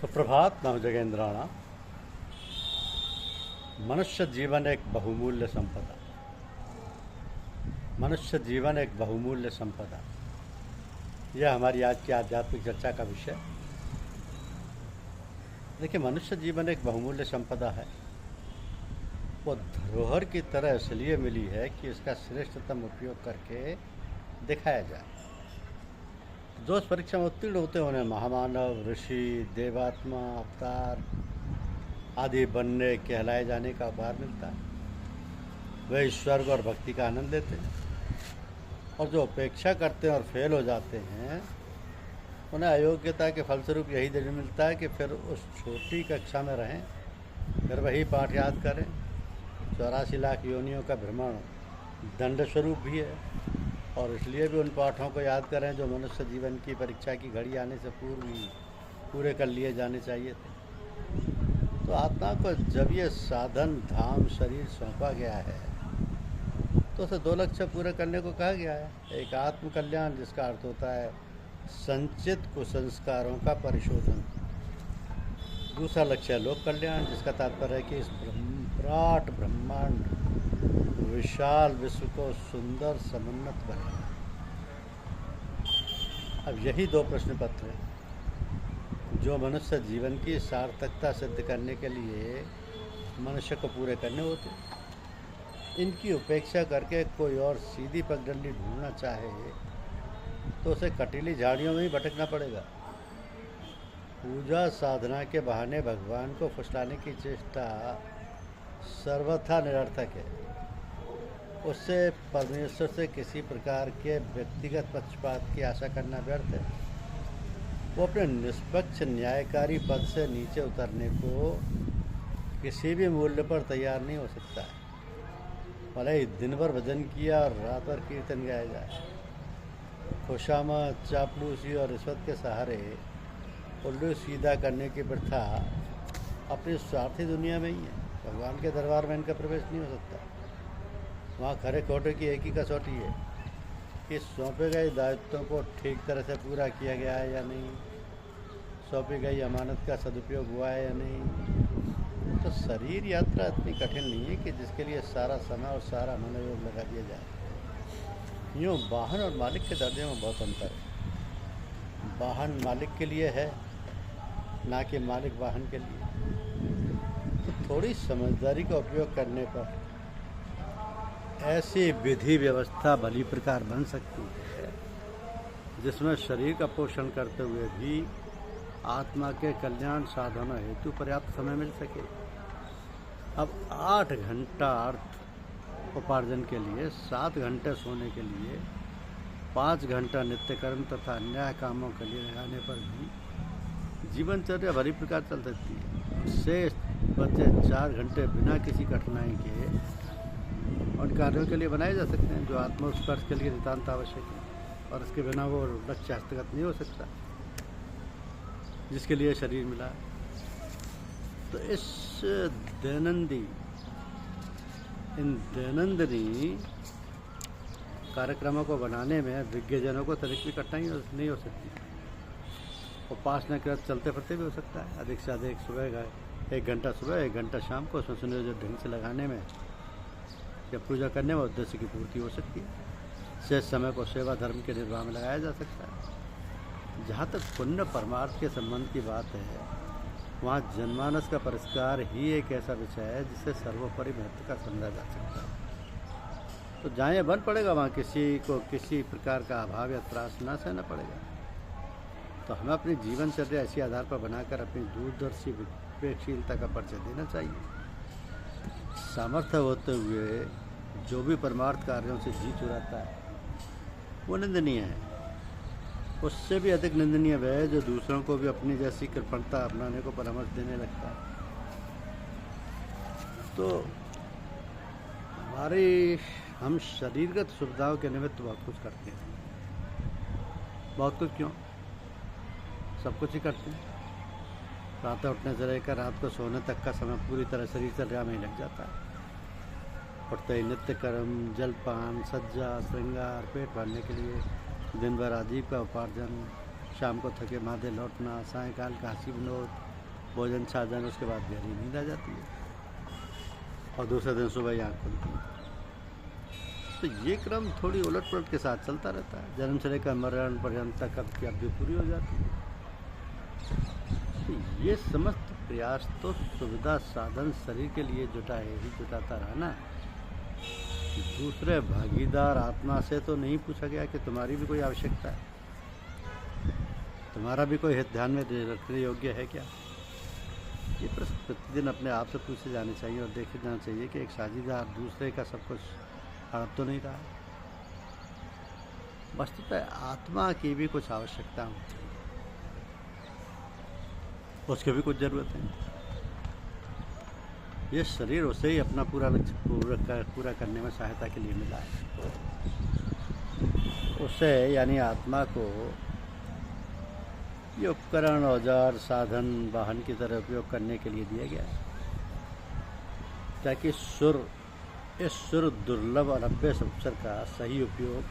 सुप्रभात नवजगेंद्राणा। मनुष्य जीवन एक बहुमूल्य संपदा। मनुष्य जीवन एक बहुमूल्य संपदा, यह हमारी आज की आध्यात्मिक चर्चा का विषय। देखिए, मनुष्य जीवन एक बहुमूल्य संपदा है। वो धरोहर की तरह इसलिए मिली है कि इसका श्रेष्ठतम उपयोग करके दिखाया जाए। जो इस परीक्षा में उत्तीर्ण होते हैं उन्हें महामानव, ऋषि, देवात्मा, अवतार आदि बनने कहलाए जाने का उपहार मिलता है। वे स्वर्ग और भक्ति का आनंद लेते हैं, और जो अपेक्षा करते हैं और फेल हो जाते हैं उन्हें अयोग्यता के फलस्वरूप यही दंड मिलता है कि फिर उस छोटी कक्षा में रहें, फिर वही पाठ याद करें। 84 लाख योनियों का भ्रमण दंड स्वरूप भी है, और इसलिए भी उन पाठों को याद करें जो मनुष्य जीवन की परीक्षा की घड़ी आने से पूर्व ही पूरे कर लिए जाने चाहिए थे। तो आत्मा को जब ये साधन धाम शरीर सौंपा गया है तो उसे 2 लक्ष्य पूरे करने को कहा गया है। एक आत्म कल्याण, जिसका अर्थ होता है संचित कुसंस्कारों का परिशोधन। दूसरा लक्ष्य है लोक कल्याण, जिसका तात्पर्य है कि इस विराट ब्रह्मांड विशाल विश्व को सुंदर समुन्नत बने। अब यही 2 प्रश्न पत्र हैं जो मनुष्य जीवन की सार्थकता सिद्ध करने के लिए मनुष्य को पूरे करने होते हैं। इनकी उपेक्षा करके कोई और सीधी पगडंडी ढूंढना चाहे तो उसे कटीली झाड़ियों में ही भटकना पड़ेगा। पूजा साधना के बहाने भगवान को फुसलाने की चेष्टा सर्वथा निरर्थक है। उससे परमेश्वर से किसी प्रकार के व्यक्तिगत पक्षपात की आशा करना व्यर्थ है। वो अपने निष्पक्ष न्यायकारी पद से नीचे उतरने को किसी भी मूल्य पर तैयार नहीं हो सकता है। भले ही दिन भर भजन किया और रात भर कीर्तन गाया जाए। खुशामद, चापलूसी और रिश्वत के सहारे उल्लू सीधा करने की प्रथा अपनी स्वार्थी दुनिया में ही है। भगवान के दरबार में इनका प्रवेश नहीं हो सकता। वहाँ खरे खोटे की एक ही कसौटी है कि सौंपे गए दायित्वों को ठीक तरह से पूरा किया गया है या नहीं, सौंपी गई अमानत का सदुपयोग हुआ है या नहीं। तो शरीर यात्रा इतनी कठिन नहीं है कि जिसके लिए सारा समय और सारा मनोयोग लगा दिया जाए। यूँ वाहन और मालिक के दर्जे में बहुत अंतर है। वाहन मालिक के लिए है, ना कि मालिक वाहन के लिए। तो थोड़ी समझदारी का उपयोग करने पर ऐसी विधि व्यवस्था भली प्रकार बन सकती है जिसमें शरीर का पोषण करते हुए भी आत्मा के कल्याण साधन हेतु पर्याप्त समय मिल सके। अब 8 घंटा अर्थ उपार्जन के लिए, 7 घंटे सोने के लिए, 5 घंटा नित्य कर्म तथा अन्य कामों के लिए लगाने पर भी जीवनचर्या भली प्रकार चल सकती है। शेष बचे 4 घंटे बिना किसी कठिनाई के उन कार्यों के लिए बनाए जा सकते हैं जो आत्मोत्कर्ष के लिए नितांत आवश्यक है, और इसके बिना वो लक्ष्य हस्तगत नहीं हो सकता जिसके लिए शरीर मिला। तो इन दैनंदिनी कार्यक्रमों को बनाने में विज्ञजनों को तनिक भी कठिनाई नहीं हो सकती। उपासना के बाद चलते फिरते भी हो सकता है। अधिक से अधिक सुबह 1 घंटा सुबह, 1 घंटा शाम को उसमें सुनियोजित ढंग से लगाने में या पूजा करने में उद्देश्य की पूर्ति हो सकती है। शेष समय को सेवा धर्म के निर्वाह में लगाया जा सकता है। जहाँ तक पुण्य परमार्थ के संबंध की बात है, वहाँ जनमानस का परिष्कार ही एक ऐसा विषय है जिससे सर्वोपरि महत्व का समझा जा सकता है। तो जहाँ ये बन पड़ेगा वहाँ किसी को किसी प्रकार का अभाव या त्रास न सहना पड़ेगा। तो हमें अपनी जीवनचर्या ऐसी आधार पर बनाकर अपनी दूरदर्शी विवेकशीलता का परिचय देना चाहिए। सामर्थ्य होते हुए जो भी परमार्थ कार्यों से जी चुराता है वो निंदनीय है। उससे भी अधिक निंदनीय वह है जो दूसरों को भी अपनी जैसी कृपणता अपनाने को परामर्श देने लगता है। तो हम शरीरगत सुविधाओं के निमित्त बहुत कुछ करते हैं। बहुत कुछ क्यों, सब कुछ ही करते हैं। प्रातः उठने से लेकर रात को सोने तक का समय पूरी तरह शरीर चर्या में ही लग जाता है। उठते ही नित्य कर्म, जलपान, सज्जा, श्रृंगार, पेट भरने के लिए दिन भर आजीव का उपार्जन, शाम को थके मादे लौटना, सायंकाल का हंसी विनोद, भोजन छा जाने उसके बाद गहरी नींद आ जाती है और दूसरे दिन सुबह ही आँख खुलती है। तो ये क्रम थोड़ी उलट पुलट के साथ चलता रहता है। जन्म से लेकर मरण पर्यंत तक अब की अवधि पूरी हो जाती है। तो ये समस्त प्रयास तो सुविधा साधन शरीर के लिए जुटाता रहा ना। दूसरे भागीदार आत्मा से तो नहीं पूछा गया कि तुम्हारी भी कोई आवश्यकता है, तुम्हारा भी कोई हित ध्यान में रखने योग्य है क्या। ये प्रश्न प्रतिदिन अपने आप से पूछे जाने चाहिए और देखे जाना चाहिए कि एक साझीदार दूसरे का सब कुछ हड़प तो नहीं रहा। वस्तुतः आत्मा की भी कुछ आवश्यकता होती है, उसकी भी कुछ ज़रूरत है। ये शरीर उसे ही अपना पूरा लक्ष्य पूरा करने में सहायता के लिए मिला है। उसे यानी आत्मा को ये उपकरण, औजार, साधन, वाहन की तरह उपयोग करने के लिए दिया गया है ताकि इस दुर्लभ और अभ्य अवसर का सही उपयोग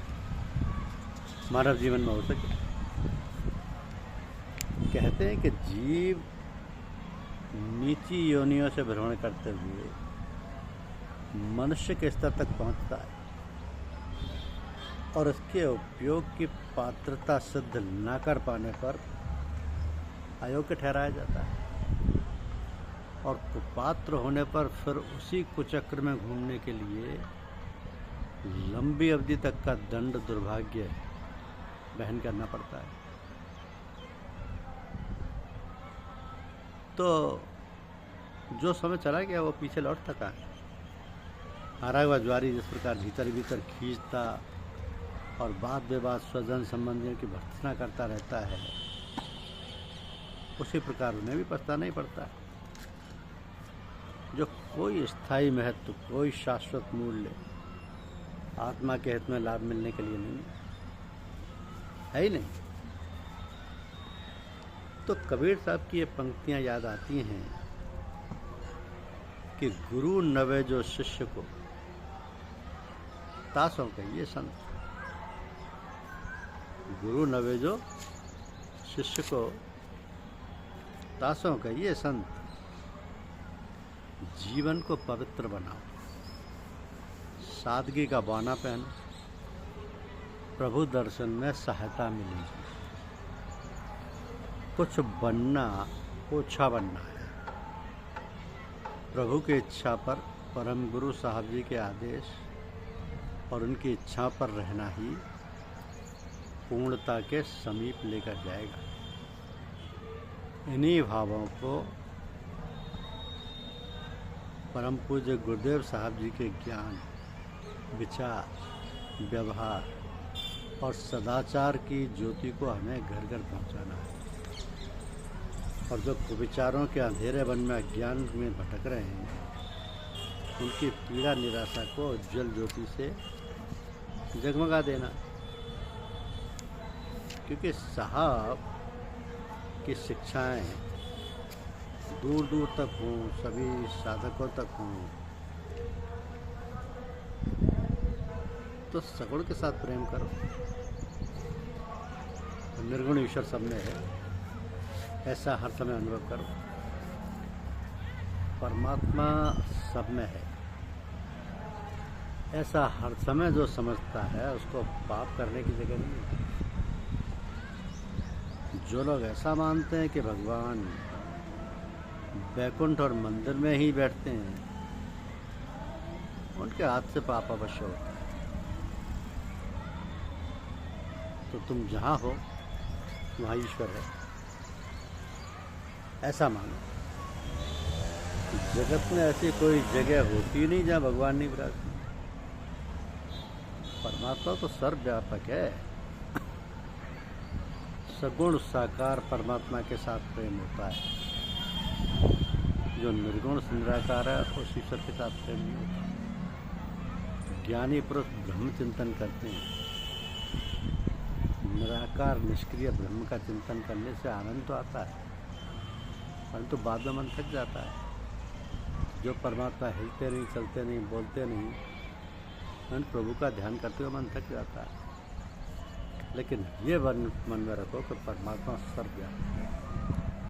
मानव जीवन में हो सके। कहते हैं कि जीव नीची योनियों से भ्रमण करते हुए मनुष्य के स्तर तक पहुंचता है और इसके उपयोग की पात्रता सिद्ध न कर पाने पर अयोग्य ठहराया जाता है और कुपात्र होने पर फिर उसी कुचक्र में घूमने के लिए लंबी अवधि तक का दंड दुर्भाग्य वहन करना पड़ता है। तो जो समय चला गया वो पीछे लौट सका है। हारा हुआ ज्वारी जिस प्रकार भीतर भीतर खींचता और बात बेबात स्वजन संबंधियों की भर्त्सना करता रहता है, उसी प्रकार उन्हें भी पछताना ही पड़ता है। जो कोई स्थायी महत्व, कोई शाश्वत मूल्य आत्मा के हित में लाभ मिलने के लिए नहीं है ही नहीं। तो कबीर साहब की ये पंक्तियां याद आती हैं कि गुरु नवे जो शिष्य को तासों कहिए संत। गुरु नवे जो शिष्य को तासों कहिए संत। जीवन को पवित्र बनाओ, सादगी का बाना पहनो, प्रभु दर्शन में सहायता मिलेगी। कुछ बनना ओछा बनना है। प्रभु की इच्छा पर, परम गुरु साहब जी के आदेश और उनकी इच्छा पर रहना ही पूर्णता के समीप लेकर जाएगा। इन्हीं भावों को परम पूज्य गुरुदेव साहब जी के ज्ञान, विचार, व्यवहार और सदाचार की ज्योति को हमें घर घर पहुंचाना है। और जो कुविचारों के अंधेरे वन में अज्ञान में भटक रहे हैं, उनकी पीड़ा निराशा को उज्जवल ज्योति से जगमगा देना। क्योंकि साहब की शिक्षाएं दूर दूर तक हों, सभी साधकों तक हों, तो सगुण के साथ प्रेम करो। निर्गुण ईश्वर सब में है, ऐसा हर समय अनुभव करो। परमात्मा सब में है, ऐसा हर समय जो समझता है उसको पाप करने की जगह नहीं है। जो लोग ऐसा मानते हैं कि भगवान बैकुंठ और मंदिर में ही बैठते हैं, उनके हाथ से पाप अवश्य होता है। तो तुम जहाँ हो वहाँ ईश्वर है, ऐसा मानो। जगत में ऐसी कोई जगह होती नहीं जहाँ भगवान नहीं विराजते। परमात्मा तो सर्वव्यापक है। सगुण साकार परमात्मा के साथ प्रेम होता है। जो निर्गुण निराकार है उस ईश्वर के साथ प्रेम नहीं होता। ज्ञानी पुरुष ब्रह्म चिंतन करते हैं। निराकार निष्क्रिय ब्रह्म का चिंतन करने से आनंद तो आता है, परंतु बाद में मन थक जाता है। जो परमात्मा हिलते नहीं, चलते नहीं, बोलते नहीं, मन प्रभु का ध्यान करते हुए मन थक जाता है। लेकिन ये मन में रखो कि परमात्मा सर्वव्यापक है।